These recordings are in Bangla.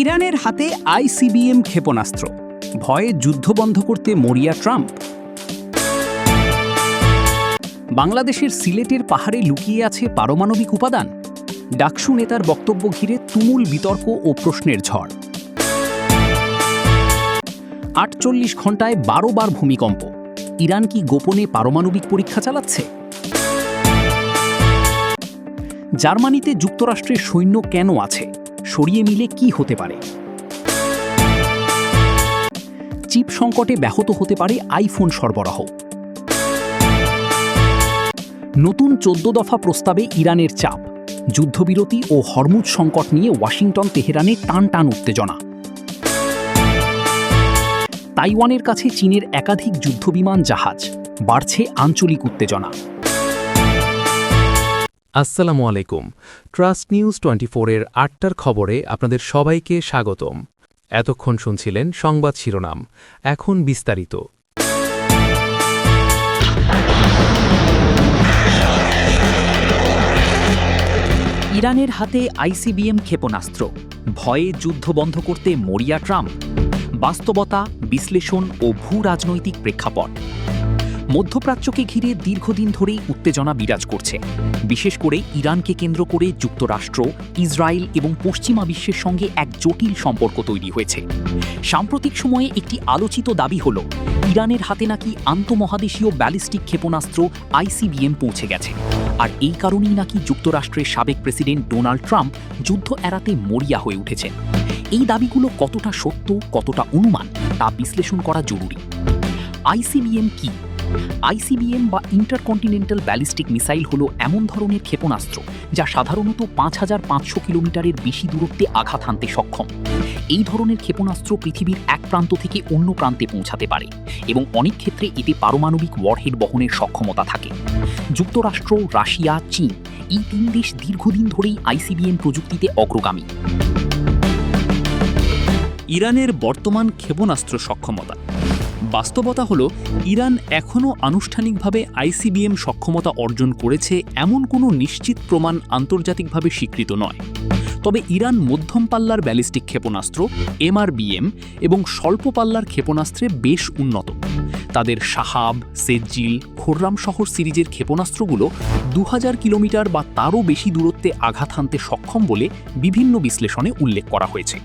ইরানের হাতে আইসিবিএম ক্ষেপণাস্ত্র, ভয়ে যুদ্ধ বন্ধ করতে মরিয়া ট্রাম্প। বাংলাদেশের সিলেটের পাহাড়ে লুকিয়ে আছে পারমাণবিক উপাদান। ডাকসু নেতার বক্তব্য ঘিরে তুমুল বিতর্ক ও প্রশ্নের ঝড়। ৪৮ ঘণ্টায় ১২ বার ভূমিকম্প। ইরান কি গোপনে পারমাণবিক পরীক্ষা চালাচ্ছে? জার্মানিতে যুক্তরাষ্ট্রের সৈন্য কেন আছে? সরিয়ে নিলে কি হতে পারে? চিপ সংকটে ব্যাহত হতে পারে আইফোন সরবরাহ। নতুন ১৪ দফা প্রস্তাবে ইরানের চাপ। যুদ্ধবিরতি ও হরমুজ সংকট নিয়ে ওয়াশিংটন তেহরানে টান উত্তেজনা। তাইওয়ানের কাছে চীনের একাধিক যুদ্ধবিমান জাহাজ। বাড়ছে আঞ্চলিক উত্তেজনা। আসসালামু আলাইকুম। ট্রাস্ট নিউজ 24-এর ৮টার খবরে আপনাদের সবাইকে স্বাগতম। এতক্ষণ শুনছিলেন সংবাদ শিরোনাম, এখন বিস্তারিত। ইরানের হাতে আইসিবিএম ক্ষেপণাস্ত্র, ভয়ে যুদ্ধ বন্ধ করতে মরিয়া ট্রাম্প। বাস্তবতা, বিশ্লেষণ ও ভূ রাজনৈতিক প্রেক্ষাপট। মধ্যপ্রাচ্যকে ঘিরে দীর্ঘদিন ধরেই উত্তেজনা বিরাজ করছে। বিশেষ করে ইরানকে কেন্দ্র করে যুক্তরাষ্ট্র, ইসরায়েল এবং পশ্চিমা বিশ্বের সঙ্গে এক জটিল সম্পর্ক তৈরি হয়েছে। সাম্প্রতিক সময়ে একটি আলোচিত দাবি হল, ইরানের হাতে নাকি আন্তঃমহাদেশীয় ব্যালিস্টিক ক্ষেপণাস্ত্র আইসিবিএম পৌঁছে গেছে। আর এই কারণেই নাকি যুক্তরাষ্ট্রের সাবেক প্রেসিডেন্ট ডোনাল্ড ট্রাম্প যুদ্ধ এড়াতে মরিয়া হয়ে উঠেছেন। এই দাবিগুলো কতটা সত্য, কতটা অনুমান, তা বিশ্লেষণ করা জরুরি। আইসিবিএম কি? আইসিবিএম বা ইন্টারকন্টিনেন্টাল ব্যালিস্টিক মিসাইল হলো এমন ধরনের ক্ষেপণাস্ত্র যা সাধারণত ৫৫০০ কিলোমিটারের বেশি দূরত্বে আঘাত হানতে সক্ষম। এই ধরনের ক্ষেপণাস্ত্র পৃথিবীর এক প্রান্ত থেকে অন্য প্রান্তে পৌঁছাতে পারে এবং অনেক ক্ষেত্রে এতে পারমাণবিক ওয়ারহেড বহনের সক্ষমতা থাকে। যুক্তরাষ্ট্র, রাশিয়া, চীন এই ৩ দেশ দীর্ঘদিন ধরেই আইসিবিএম প্রযুক্তিতে অগ্রগামী। ইরানের বর্তমান ক্ষেপণাস্ত্র সক্ষমতা। বাস্তবতা হলো, ইরান এখনও আনুষ্ঠানিকভাবে আইসিবিএম সক্ষমতা অর্জন করেছে এমন কোনো নিশ্চিত প্রমাণ আন্তর্জাতিকভাবে স্বীকৃত নয়। তবে ইরান মধ্যম পাল্লার ব্যালিস্টিক ক্ষেপণাস্ত্র এমআরবিএম এবং স্বল্প পাল্লার ক্ষেপণাস্ত্রে বেশ উন্নত। তাদের শাহাব, সেজ্জিল, খোররাম শহর সিরিজের ক্ষেপণাস্ত্রগুলো ২০০০ কিলোমিটার বা তারও বেশি দূরত্বে আঘাত হানতে সক্ষম বলে বিভিন্ন বিশ্লেষণে উল্লেখ করা হয়েছে।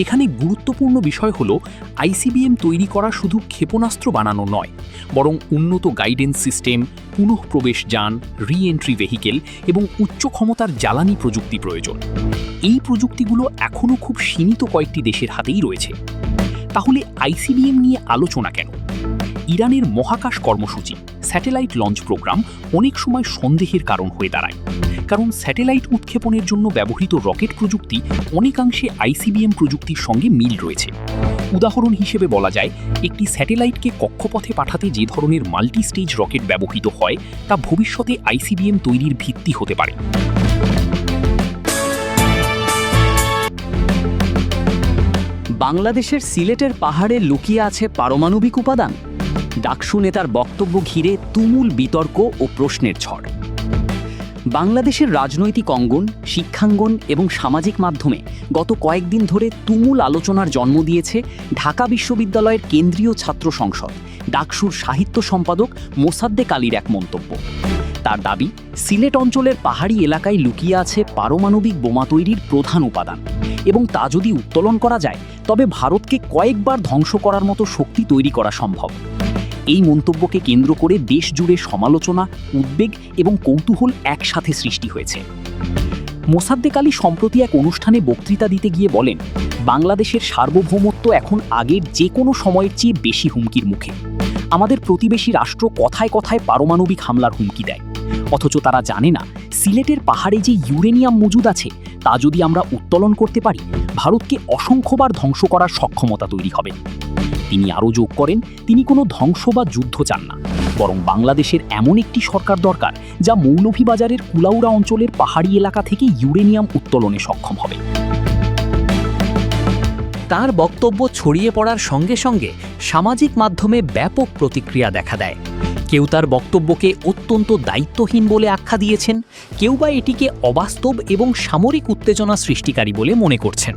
এখানে গুরুত্বপূর্ণ বিষয় হল, আইসিবিএম তৈরি করা শুধু ক্ষেপণাস্ত্র বানানো নয়, বরং উন্নত গাইডেন্স সিস্টেম, পুনঃপ্রবেশ যান, রি-এন্ট্রি ভেহিকেল এবং উচ্চ ক্ষমতার জ্বালানি প্রযুক্তি প্রয়োজন। এই প্রযুক্তিগুলো এখনও খুব সীমিত কয়েকটি দেশের হাতেই রয়েছে। তাহলে আইসিবিএম নিয়ে আলোচনা কেন? ইরানের মহাকাশ কর্মসূচি, স্যাটেলাইট লঞ্চ প্রোগ্রাম অনেক সময় সন্দেহের কারণ হয়ে দাঁড়ায়। কারণ স্যাটেলাইট উৎক্ষেপণের জন্য ব্যবহৃত রকেট প্রযুক্তি অনেকাংশে আইসিবিএম প্রযুক্তির সঙ্গে মিল রয়েছে। উদাহরণ হিসেবে বলা যায়, একটি স্যাটেলাইটকে কক্ষপথে পাঠাতে যে ধরনের মাল্টি স্টেজ রকেট ব্যবহৃত হয় তা ভবিষ্যতে আইসিবিএম তৈরির ভিত্তি হতে পারে। বাংলাদেশের সিলেটের পাহাড়ে লুকিয়ে আছে পারমাণবিক উপাদান। ডাকসু নেতার বক্তব্য ঘিরে তুমুল বিতর্ক ও প্রশ্নের ঝড়। বাংলাদেশের রাজনৈতিক অঙ্গন, শিক্ষাঙ্গন এবং সামাজিক মাধ্যমে গত কয়েকদিন ধরে তুমুল আলোচনার জন্ম দিয়েছে ঢাকা বিশ্ববিদ্যালয়ের কেন্দ্রীয় ছাত্র সংসদ ডাকসুর সাহিত্য সম্পাদক মোসাদ্দেক আলীর এক মন্তব্য। তার দাবি, সিলেট অঞ্চলের পাহাড়ি এলাকায় লুকিয়ে আছে পারমাণবিক বোমা তৈরির প্রধান উপাদান এবং তা যদি উত্তোলন করা যায় তবে ভারতকে কয়েকবার ধ্বংস করার মতো শক্তি তৈরি করা সম্ভব। এই মন্তব্যকে কেন্দ্র করে দেশ জুড়ে সমালোচনা, উদ্বেগ এবং কৌতূহল একসাথে সৃষ্টি হয়েছে। মোসাদ্দেক আলী সম্প্রতি এক অনুষ্ঠানে বক্তৃতা দিতে গিয়ে বলেন, বাংলাদেশের সার্বভৌমত্ব এখন আগের যে কোনো সময়ের চেয়ে বেশি হুমকির মুখে। আমাদের প্রতিবেশী রাষ্ট্র কথায় কথায় পারমাণবিক হামলার হুমকি দেয়, অথচ তারা জানে না সিলেটের পাহাড়ে যে ইউরেনিয়াম মজুদ আছে তা যদি আমরা উত্তোলন করতে পারি, ভারতকে অসংখ্যবার ধ্বংস করার সক্ষমতা তৈরি হবে। তিনি আরও যোগ করেন, তিনি কোনো ধ্বংস বা যুদ্ধ চান না, বরং বাংলাদেশের এমন একটি সরকার দরকার যা মৌলভীবাজারের কুলাউড়া অঞ্চলের পাহাড়ি এলাকা থেকে ইউরেনিয়াম উত্তোলনে সক্ষম হবে। তার বক্তব্য ছড়িয়ে পড়ার সঙ্গে সঙ্গে সামাজিক মাধ্যমে ব্যাপক প্রতিক্রিয়া দেখা দেয়। কেউ তার বক্তব্যকে অত্যন্ত দায়িত্বহীন বলে আখ্যা দিয়েছেন, কেউ বা এটিকে অবাস্তব এবং সামরিক উত্তেজনা সৃষ্টিকারী বলে মনে করছেন।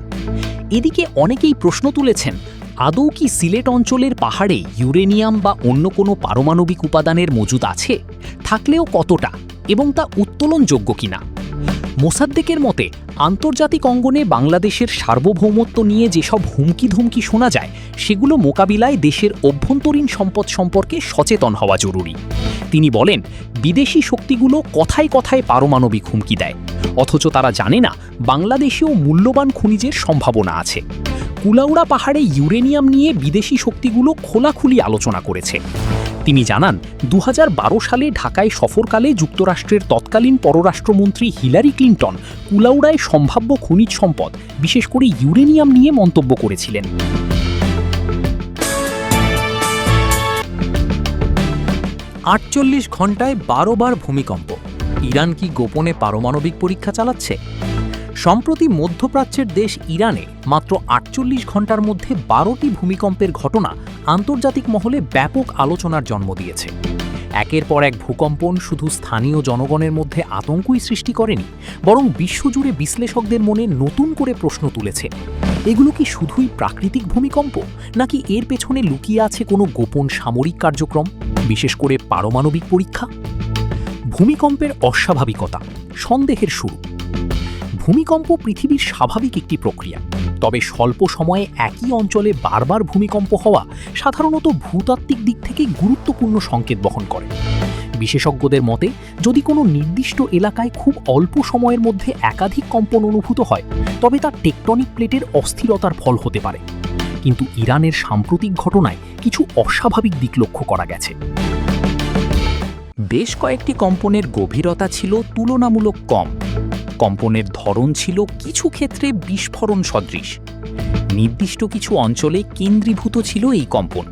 এদিকে অনেকেই প্রশ্ন তুলেছেন, আদৌ কি সিলেট অঞ্চলের পাহাড়ে ইউরেনিয়াম বা অন্য কোনো পারমাণবিক উপাদানের মজুদ আছে? থাকলেও কতটা, এবং তা উত্তোলনযোগ্য কিনা? মোসাদ্দেকের মতে, আন্তর্জাতিক অঙ্গনে বাংলাদেশের সার্বভৌমত্ব নিয়ে যেসব হুমকি-ধমকি শোনা যায়, সেগুলো মোকাবিলায় দেশের অভ্যন্তরীণ সম্পদ সম্পর্কে সচেতন হওয়া জরুরি। তিনি বলেন, বিদেশি শক্তিগুলো কথায় কথায় পারমাণবিক হুমকি দেয়, অথচ তারা জানে না বাংলাদেশেও মূল্যবান খনিজের সম্ভাবনা আছে। কুলাউড়া পাহাড়ে ইউরেনিয়াম নিয়ে বিদেশি শক্তিগুলো খোলাখুলি আলোচনা করেছে। তিনি জানান, 2012 সালে ঢাকায় সফরকালে যুক্তরাষ্ট্রের তৎকালীন পররাষ্ট্রমন্ত্রী হিলারি ক্লিন্টন কুলাউড়ায় সম্ভাব্য খনিজ সম্পদ, বিশেষ করে ইউরেনিয়াম নিয়ে মন্তব্য করেছিলেন। 48 ঘন্টায় 12 বার ভূমিকম্প। ইরান কি গোপনে পারমাণবিক পরীক্ষা চালাচ্ছে? সম্প্রতি মধ্যপ্রাচ্যের দেশ ইরানে মাত্র 48 ঘন্টার মধ্যে 12টি ভূমিকম্পের ঘটনা আন্তর্জাতিক মহলে ব্যাপক আলোচনার জন্ম দিয়েছে। একের পর এক ভূকম্পন শুধু স্থানীয় জনগণের মধ্যে আতঙ্কই সৃষ্টি করেনি, বরং বিশ্বজুড়ে বিশ্লেষকদের মনে নতুন করে প্রশ্ন তুলেছে। এগুলো কি শুধুই প্রাকৃতিক ভূমিকম্প, নাকি এর পেছনে লুকিয়ে আছে কোনো গোপন সামরিক কার্যক্রম, বিশেষ করে পারমাণবিক পরীক্ষা? ভূমিকম্পের অস্বাভাবিকতা, সন্দেহের শুরু। ভূমিকম্প পৃথিবীর স্বাভাবিক একটি প্রক্রিয়া, তবে স্বল্প সময়ে একই অঞ্চলে বারবার ভূমিকম্প হওয়া সাধারণত ভূতাত্ত্বিক দিক থেকে গুরুত্বপূর্ণ সংকেত বহন করে। বিশেষজ্ঞদের মতে, যদি কোনো নির্দিষ্ট এলাকায় খুব অল্প সময়ের মধ্যে একাধিক কম্পন অনুভূত হয়, তবে তা টেকটনিক প্লেটের অস্থিরতার ফল হতে পারে। কিন্তু ইরানের সাম্প্রতিক ঘটনায় কিছু অস্বাভাবিক দিক লক্ষ্য করা গেছে। বেশ কয়েকটি কম্পনের গভীরতা ছিল তুলনামূলক কম। কম্পনের ধরন ছিল কিছু ক্ষেত্রে বিস্ফোরণ সদৃশ। নির্দিষ্ট কিছু অঞ্চলে কেন্দ্রীভূত ছিল এই কম্পন।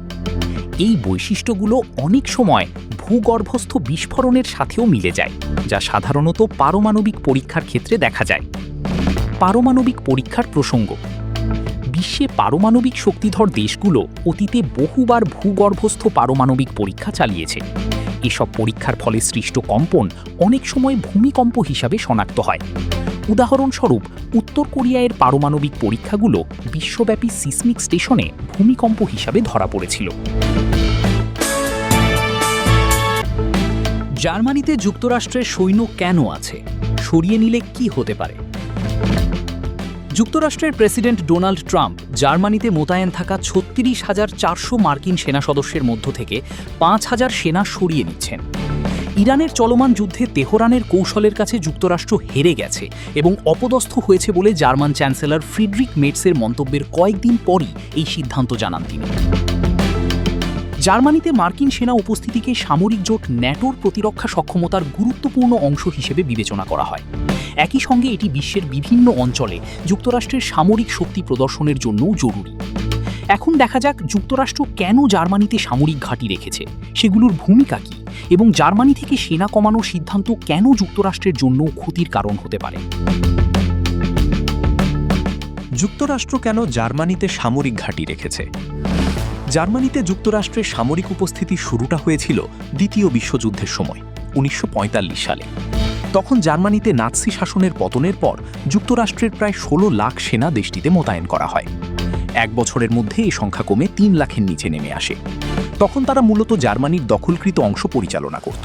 এই বৈশিষ্ট্যগুলো অনেক সময় ভূগর্ভস্থ বিস্ফোরণের সাথেও মিলে যায়, যা সাধারণত পারমাণবিক পরীক্ষার ক্ষেত্রে দেখা যায়। পারমাণবিক পরীক্ষার প্রসঙ্গ। বিশ্বে পারমাণবিক শক্তিধর দেশগুলো অতীতে বহুবার ভূগর্ভস্থ পারমাণবিক পরীক্ষা চালিয়েছে। এসব পরীক্ষার ফলে সৃষ্ট কম্পন অনেক সময় ভূমিকম্প হিসাবে শনাক্ত হয়। উদাহরণস্বরূপ, উত্তর কোরিয়ার পারমাণবিক পরীক্ষাগুলো বিশ্বব্যাপী সিসমিক স্টেশনে ভূমিকম্প হিসাবে ধরা পড়েছিল। জার্মানিতে যুক্তরাষ্ট্রের সৈন্য কেন আছে? সরিয়ে নিলে কি হতে পারে? যুক্তরাষ্ট্রের প্রেসিডেন্ট ডোনাল্ড ট্রাম্প জার্মানিতে মোতায়েন থাকা 36,400 মার্কিন সেনা সদস্যের মধ্য থেকে 5,000 সেনা সরিয়ে নিচ্ছেন। ইরানের চলমান যুদ্ধে তেহরানের কৌশলের কাছে যুক্তরাষ্ট্র হেরে গেছে এবং অপদস্থ হয়েছে বলে জার্মান চ্যান্সেলর ফ্রিডরিখ মেটসের মন্তব্যের কয়েকদিন পরই এই সিদ্ধান্ত জানান তিনি। জার্মানিতে মার্কিন সেনা উপস্থিতিকে সামরিক জোট ন্যাটোর প্রতিরক্ষা সক্ষমতার গুরুত্বপূর্ণ অংশ হিসেবে বিবেচনা করা হয়। একই সঙ্গে এটি বিশ্বের বিভিন্ন অঞ্চলে যুক্তরাষ্ট্রের সামরিক শক্তি প্রদর্শনের জন্যও জরুরি। এখন দেখা যাক যুক্তরাষ্ট্র কেন জার্মানিতে সামরিক ঘাঁটি রেখেছে, সেগুলোর ভূমিকা কী, এবং জার্মানি থেকে সেনা কমানোর সিদ্ধান্ত কেন যুক্তরাষ্ট্রের জন্য ক্ষতির কারণ হতে পারে। যুক্তরাষ্ট্র কেন জার্মানিতে সামরিক ঘাঁটি রেখেছে? জার্মানিতে যুক্তরাষ্ট্রের সামরিক উপস্থিতি শুরুটা হয়েছিল দ্বিতীয় বিশ্বযুদ্ধের সময় 1945 সালে। তখন জার্মানিতে নাৎসি শাসনের পতনের পর যুক্তরাষ্ট্রের প্রায় 16 লাখ সেনা দেশটিতে মোতায়েন করা হয়। এক বছরের মধ্যে এই সংখ্যা কমে 3 লাখের নিচে নেমে আসে। তখন তারা মূলত জার্মানির দখলকৃত অংশ পরিচালনা করত।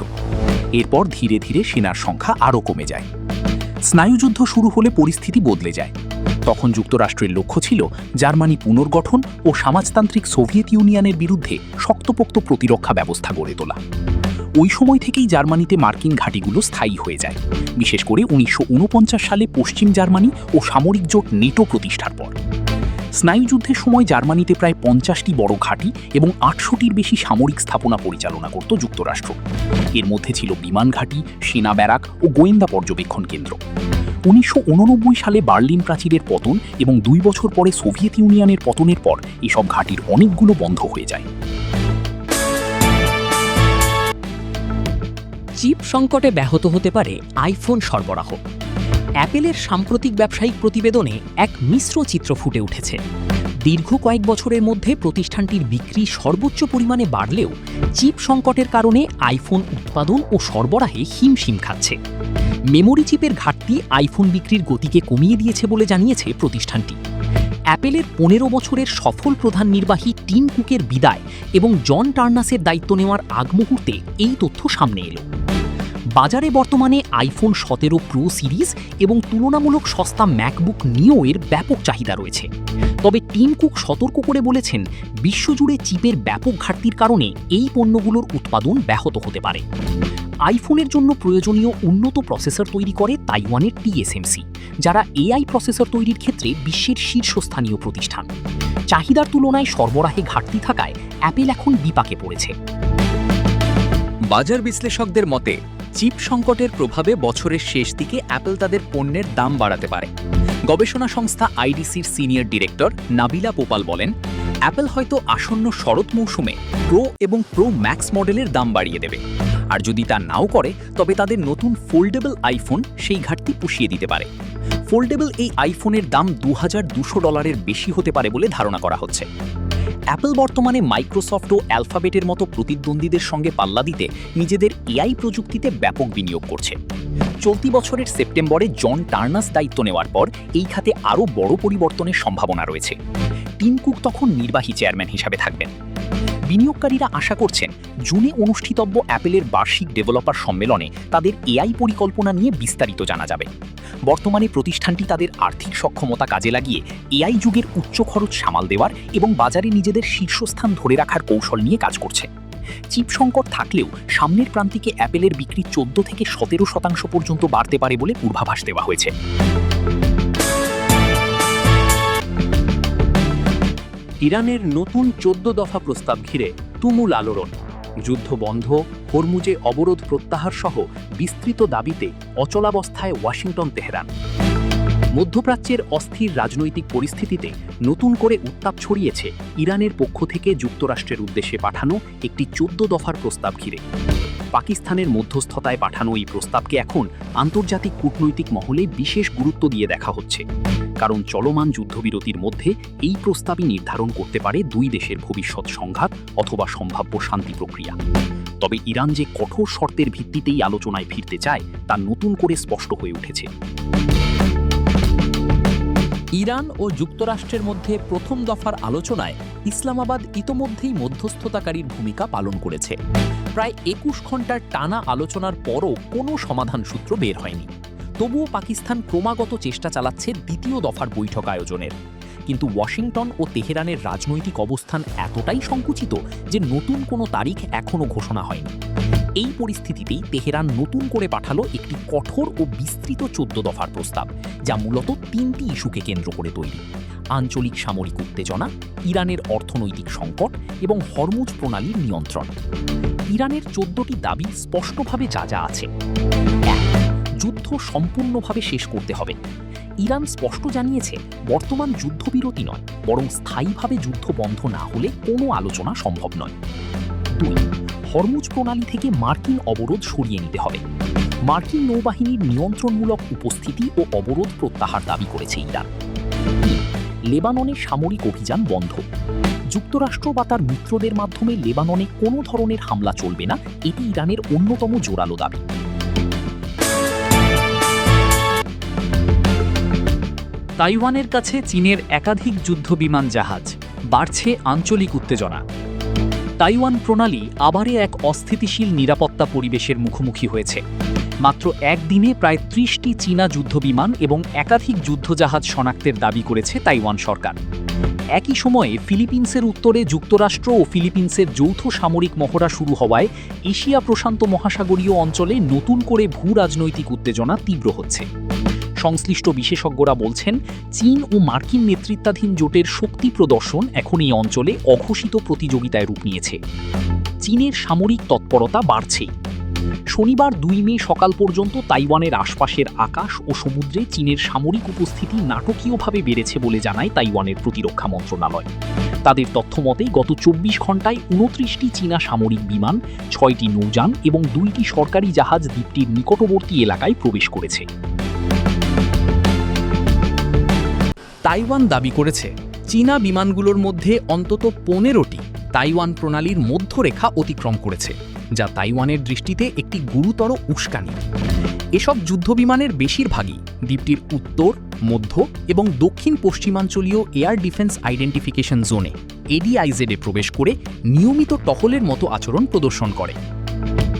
এরপর ধীরে ধীরে সেনার সংখ্যা আরও কমে যায়। স্নায়ুযুদ্ধ শুরু হলে পরিস্থিতি বদলে যায়। তখন যুক্তরাষ্ট্রের লক্ষ্য ছিল জার্মানি পুনর্গঠন ও সমাজতান্ত্রিক সোভিয়েত ইউনিয়নের বিরুদ্ধে শক্তপোক্ত প্রতিরক্ষা ব্যবস্থা গড়ে তোলা। ওই সময় থেকেই জার্মানিতে মার্কিন ঘাঁটিগুলো স্থায়ী হয়ে যায়, বিশেষ করে 1949 সালে পশ্চিম জার্মানি ও সামরিক জোট নেটো প্রতিষ্ঠার পর। স্নায়ুযুদ্ধের সময় জার্মানিতে প্রায় 50টি বড় ঘাঁটি এবং 800টির বেশি সামরিক স্থাপনা পরিচালনা করত যুক্তরাষ্ট্র। এর মধ্যে ছিল বিমান ঘাঁটি, সেনা ব্যারাক ও গোয়েন্দা পর্যবেক্ষণ কেন্দ্র। 1989 সালে বার্লিন প্রাচীরের পতন এবং 2 বছর পরে সোভিয়েত ইউনিয়নের পতনের পর এসব ঘাঁটির অনেকগুলো বন্ধ হয়ে যায়। চিপ সংকটে ব্যাহত হতে পারে আইফোন সরবরাহ। অ্যাপেলের সাম্প্রতিক ব্যবসায়িক প্রতিবেদনে এক মিশ্র চিত্র ফুটে উঠেছে। দীর্ঘ কয়েক বছরের মধ্যে প্রতিষ্ঠানটির বিক্রি সর্বোচ্চ পরিমাণে বাড়লেও চিপ সংকটের কারণে আইফোন উৎপাদন ও সরবরাহে হিমশিম খাচ্ছে। মেমোরি চিপের ঘাটতি আইফোন বিক্রির গতিকে কমিয়ে দিয়েছে বলে জানিয়েছে প্রতিষ্ঠানটি। অ্যাপেলের 15 বছরের সফল প্রধান নির্বাহী টিম কুকের বিদায় এবং জন টার্নাসের দায়িত্ব নেওয়ার আগ মুহূর্তে এই তথ্য সামনে এলো। বাজারে বর্তমানে আইফোন 17 প্রো সিরিজ এবং তুলনামূলক সস্তা ম্যাকবুক নিও এর ব্যাপক চাহিদা রয়েছে। তবে টিম কুক সতর্ক করে বলেছেন, বিশ্বজুড়ে চিপের ব্যাপক ঘাটতির কারণে এই পণ্যগুলোর উৎপাদন ব্যাহত হতে পারে। আইফোনের জন্য প্রয়োজনীয় উন্নত প্রসেসর তৈরি করে তাইওয়ানের TSMC, যারা AI প্রসেসর তৈরির ক্ষেত্রে বিশ্বের শীর্ষস্থানীয় প্রতিষ্ঠান। চাহিদার তুলনায় সরবরাহে ঘাটতি থাকায় অ্যাপেল এখন বিপাকে পড়েছে। বাজার বিশ্লেষকদের মতে, চিপ সংকটের প্রভাবে বছরের শেষ দিকে অ্যাপল তাদের পণ্যের দাম বাড়াতে পারে। গবেষণা সংস্থা IDCর সিনিয়র ডিরেক্টর নাবিলা পোপাল বলেন, অ্যাপল হয়তো আসন্ন শরৎ মৌসুমে প্রো এবং প্রো ম্যাক্স মডেলের দাম বাড়িয়ে দেবে। আর যদি তা নাও করে, তবে তাদের নতুন ফোল্ডেবল আইফোন সেই ঘাটতি পুষিয়ে দিতে পারে। ফোল্ডেবল এই আইফোনের দাম $2200 বেশি হতে পারে বলে ধারণা করা হচ্ছে। অ্যাপল বর্তমানে মাইক্রোসফট ও অ্যালফাবেটের মতো প্রতিদ্বন্দ্বীদের সঙ্গে পাল্লা দিতে নিজেদের AI প্রযুক্তিতে ব্যাপক বিনিয়োগ করছে। চলতি বছরের সেপ্টেম্বরে জন টার্নাস দায়িত্ব নেওয়ার পর এই খাতে আরও বড় পরিবর্তনের সম্ভাবনা রয়েছে। টিম কুক তখন নির্বাহী চেয়ারম্যান হিসাবে থাকবেন। বিনিয়োগকারীরা আশা করছেন, জুনে অনুষ্ঠিতব্য অ্যাপেলের বার্ষিক ডেভেলপার সম্মেলনে তাদের AI পরিকল্পনা নিয়ে বিস্তারিত জানা যাবে। বর্তমানে প্রতিষ্ঠানটি তাদের আর্থিক সক্ষমতা কাজে লাগিয়ে AI যুগের উচ্চ খরচ সামাল দেওয়ার এবং বাজারে নিজেদের শীর্ষস্থান ধরে রাখার কৌশল নিয়ে কাজ করছে। চিপ সংকট থাকলেও সামনের প্রান্তিকে অ্যাপেলের বিক্রি 14 থেকে 17% পর্যন্ত বাড়তে পারে বলে পূর্বাভাস দেওয়া হয়েছে। ইরানের নতুন 14 দফা প্রস্তাব ঘিরে তুমুল আলোড়ন। যুদ্ধ বন্ধ, হরমুজে অবরোধ প্রত্যাহার সহ বিস্তৃত দাবিতে অচলাবস্থায় ওয়াশিংটন তেহরান। মধ্যপ্রাচ্যের অস্থির রাজনৈতিক পরিস্থিতিতে নতুন করে উত্তাপ ছড়িয়েছে ইরানের পক্ষ থেকে যুক্তরাষ্ট্রের উদ্দেশ্যে পাঠানো একটি 14 দফার প্রস্তাব ঘিরে। পাকিস্তানের মধ্যস্থতায় পাঠানো এই প্রস্তাবকে এখন আন্তর্জাতিক কূটনৈতিক মহলে বিশেষ গুরুত্ব দিয়ে দেখা হচ্ছে, কারণ চলমান যুদ্ধবিরতির মধ্যে এই প্রস্তাবই নির্ধারণ করতে পারে দুই দেশের ভবিষ্যৎ সংঘাত অথবা সম্ভাব্য শান্তি প্রক্রিয়া। তবে ইরান যে কঠোর শর্তের ভিত্তিতেই আলোচনায় ফিরতে চায় তা নতুন করে স্পষ্ট হয়ে উঠেছে। ইরান ও যুক্তরাষ্ট্রের মধ্যে প্রথম দফার আলোচনায় ইসলামাবাদ ইতোমধ্যেই মধ্যস্থতাকারীর ভূমিকা পালন করেছে। প্রায় 21 ঘণ্টার টানা আলোচনার পরও কোনো সমাধান সূত্র বের হয়নি। তবুও পাকিস্তান ক্রমাগত চেষ্টা চালাচ্ছে দ্বিতীয় দফার বৈঠক আয়োজনের। কিন্তু ওয়াশিংটন ও তেহরানের রাজনৈতিক অবস্থান এতটাই সংকুচিত যে নতুন কোনো তারিখ এখনও ঘোষণা হয়নি। এই পরিস্থিতিতেই তেহরান নতুন করে পাঠালো একটি কঠোর ও বিস্তৃত 14 দফার প্রস্তাব, যা মূলত 3টি ইস্যুকে কেন্দ্র করে তৈরি: আঞ্চলিক সামরিক উত্তেজনা, ইরানের অর্থনৈতিক সংকট এবং হরমুজ প্রণালীর নিয়ন্ত্রণ। ইরানের 14টি দাবি স্পষ্টভাবে যা যা আছে: 1. যুদ্ধ সম্পূর্ণভাবে শেষ করতে হবে। ইরান স্পষ্ট জানিয়েছে, বর্তমান যুদ্ধবিরতি নয়, বরং স্থায়ীভাবে যুদ্ধ বন্ধ না হলে কোনো আলোচনা সম্ভব নয়। 2. হরমুজ প্রণালী থেকে মার্কিন অবরোধ সরিয়ে নিতে হবে। মার্কিন নৌবাহিনীর নিয়ন্ত্রণমূলক উপস্থিতি ও অবরোধ প্রত্যাহার দাবি করেছে ইরান। 3. লেবাননের সামরিক অভিযান বন্ধ। যুক্তরাষ্ট্র বা তার মিত্রদের মাধ্যমে লেবাননে কোনো ধরনের হামলা চলবে না, এটি ইরানের অন্যতম জোরালো দাবি। তাইওয়ানের কাছে চীনের একাধিক যুদ্ধবিমান জাহাজ, বাড়ছে আঞ্চলিক উত্তেজনা। তাইওয়ান প্রণালী আবারে এক অস্থিতিশীল নিরাপত্তা পরিবেশের মুখোমুখি হয়েছে। মাত্র একদিনে প্রায় 30টি চীনা যুদ্ধবিমান এবং একাধিক যুদ্ধজাহাজ শনাক্তের দাবি করেছে তাইওয়ান সরকার। একই সময়ে ফিলিপিন্সের উত্তরে যুক্তরাষ্ট্র ও ফিলিপিন্সের যৌথ সামরিক মহড়া শুরু হওয়ায় এশিয়া প্রশান্ত মহাসাগরীয় অঞ্চলে নতুন করে ভূ-রাজনৈতিক উত্তেজনা তীব্র হচ্ছে। সংশ্লিষ্ট বিশেষজ্ঞরা বলছেন, চীন ও মার্কিন নেতৃত্বাধীন জোটের শক্তি প্রদর্শন এখন এই অঞ্চলে অঘোষিত প্রতিযোগিতায় রূপ নিয়েছে। চীনের সামরিক তৎপরতা বাড়ছেই। শনিবার 2 মে সকাল পর্যন্ত তাইওয়ানের আশপাশের আকাশ ও সমুদ্রে চীনের সামরিক উপস্থিতি নাটকীয়ভাবে বেড়েছে বলে জানায় তাইওয়ানের প্রতিরক্ষা মন্ত্রণালয়। তাদের তথ্যমতে গত 24 ঘণ্টায় 29টি চীনা সামরিক বিমান, 6টি নৌযান এবং 2টি সরকারি জাহাজ দ্বীপটির নিকটবর্তী এলাকায় প্রবেশ করেছে। তাইওয়ান দাবি করেছে, চীনা বিমানগুলোর মধ্যে অন্তত 15টি তাইওয়ান প্রণালীর মধ্যরেখা অতিক্রম করেছে, যা তাইওয়ানের দৃষ্টিতে একটি গুরুতর উস্কানি। এসব যুদ্ধবিমানের বেশিরভাগই দ্বীপটির উত্তর, মধ্য এবং দক্ষিণ পশ্চিমাঞ্চলীয় এয়ার ডিফেন্স আইডেন্টিফিকেশন জোনে এডিআইজেডে প্রবেশ করে নিয়মিত টহলের মতো আচরণ প্রদর্শন করে।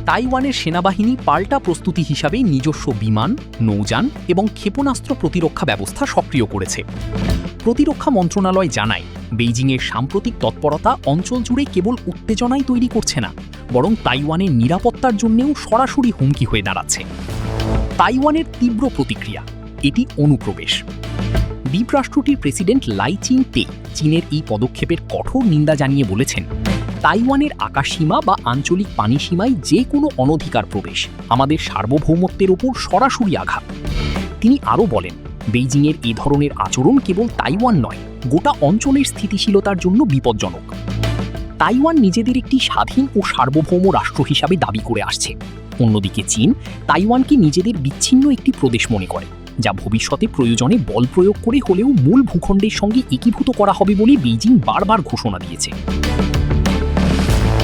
তাইওয়ানের সেনাবাহিনী পাল্টা প্রস্তুতি হিসাবে নিজস্ব বিমান, নৌযান এবং ক্ষেপণাস্ত্র প্রতিরক্ষা ব্যবস্থা সক্রিয় করেছে। প্রতিরক্ষা মন্ত্রণালয় জানায়, বেইজিংয়ের সাম্প্রতিক তৎপরতা অঞ্চল জুড়ে কেবল উত্তেজনাই তৈরি করছে না, বরং তাইওয়ানের নিরাপত্তার জন্যেও সরাসরি হুমকি হয়ে দাঁড়াচ্ছে। তাইওয়ানের তীব্র প্রতিক্রিয়া, এটি অনুপ্রবেশ। দ্বীপরাষ্ট্রটির প্রেসিডেন্ট লাই চিং-তে চীনের এই পদক্ষেপের কঠোর নিন্দা জানিয়ে বলেছেন, তাইওয়ানের আকাশসীমা বা আঞ্চলিক পানিসীমায় যে কোনো অনধিকার প্রবেশ আমাদের সার্বভৌমত্বের ওপর সরাসরি আঘাত। তিনি আরও বলেন, বেইজিংয়ের এই ধরনের আচরণ কেবল তাইওয়ান নয়, গোটা অঞ্চলের স্থিতিশীলতার জন্য বিপজ্জনক। তাইওয়ান নিজেদের একটি স্বাধীন ও সার্বভৌম রাষ্ট্র হিসাবে দাবি করে আসছে। অন্যদিকে চীন তাইওয়ানকে নিজেদের বিচ্ছিন্ন একটি প্রদেশ মনে করে, যা ভবিষ্যতে প্রয়োজনে বল প্রয়োগ করে হলেও মূল ভূখণ্ডের সঙ্গে একীভূত করা হবে বলে বেইজিং বারবার ঘোষণা দিয়েছে।